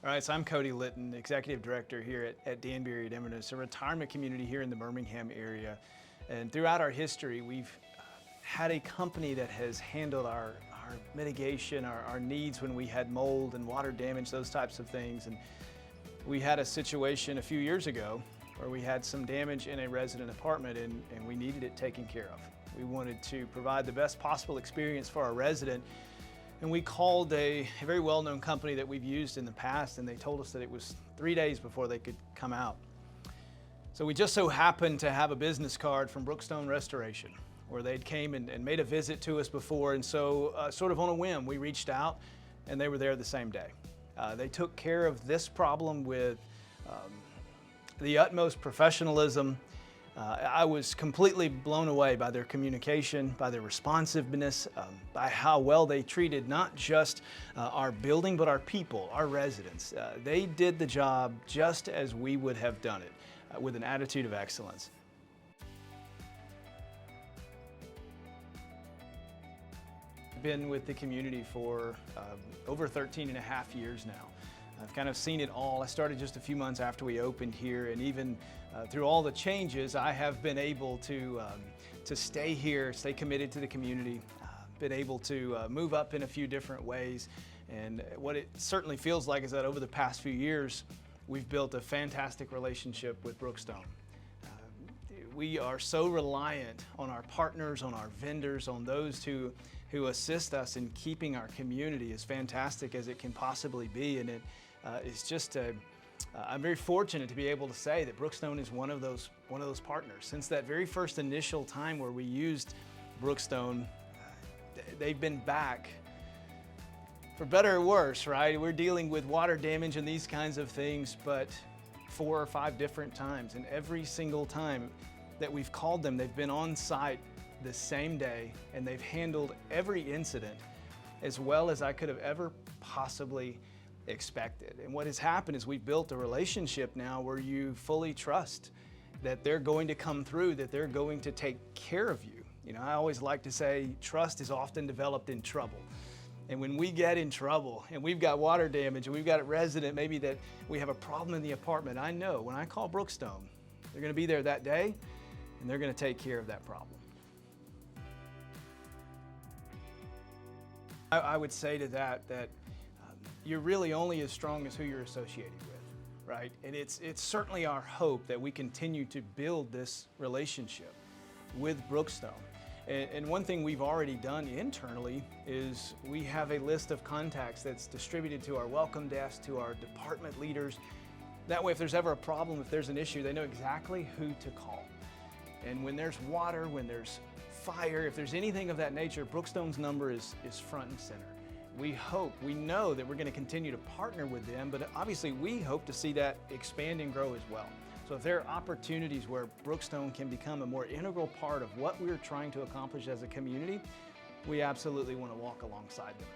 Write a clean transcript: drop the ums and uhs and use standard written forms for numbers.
All right, so I'm Cody Litton, Executive Director here at Danberry at Inverness, a retirement community here in the Birmingham area. And throughout our history, we've had a company that has handled our mitigation, our needs when we had mold and water damage, those types of things. And we had a situation a few years ago where we had some damage in a resident apartment and we needed it taken care of. We wanted to provide the best possible experience for our resident. And we called a very well-known company that we've used in the past, and they told us that it was 3 days before they could come out. So we just so happened to have a business card from Brookstone Restoration where they'd came and made a visit to us before, and so sort of on a whim, we reached out and they were there the same day. They took care of this problem with the utmost professionalism. I was completely blown away by their communication, by their responsiveness, by how well they treated not just our building, but our people, our residents. They did the job just as we would have done it, with an attitude of excellence. I've been with the community for over 13 and a half years now. I've kind of seen it all. I started just a few months after we opened here, and even through all the changes, I have been able to stay here, stay committed to the community, been able to move up in a few different ways. And what it certainly feels like is that over the past few years, we've built a fantastic relationship with Brookstone. We are so reliant on our partners, on our vendors, on those who assist us in keeping our community as fantastic as it can possibly be. And it's just I'm very fortunate to be able to say that Brookstone is one of those partners. Since that very first initial time where we used Brookstone, they've been back for better or worse, right? We're dealing with water damage and these kinds of things, but 4 or 5 different times. And every single time that we've called them, they've been on site the same day, and they've handled every incident as well as I could have ever possibly expected. And what has happened is we've built a relationship now where you fully trust that they're going to come through, that they're going to take care of you. You know, I always like to say trust is often developed in trouble. And when we get in trouble and we've got water damage and we've got a resident, maybe that we have a problem in the apartment, I know when I call Brookstone, they're going to be there that day and they're going to take care of that problem. I would say to that you're really only as strong as who you're associated with, right? And it's certainly our hope that we continue to build this relationship with Brookstone. And one thing we've already done internally is we have a list of contacts that's distributed to our welcome desk, to our department leaders. That way, if there's ever a problem, if there's an issue, they know exactly who to call. And when there's water, when there's fire, if there's anything of that nature, Brookstone's number is front and center. We know that we're going to continue to partner with them, but obviously we hope to see that expand and grow as well. So if there are opportunities where Brookstone can become a more integral part of what we're trying to accomplish as a community, we absolutely want to walk alongside them.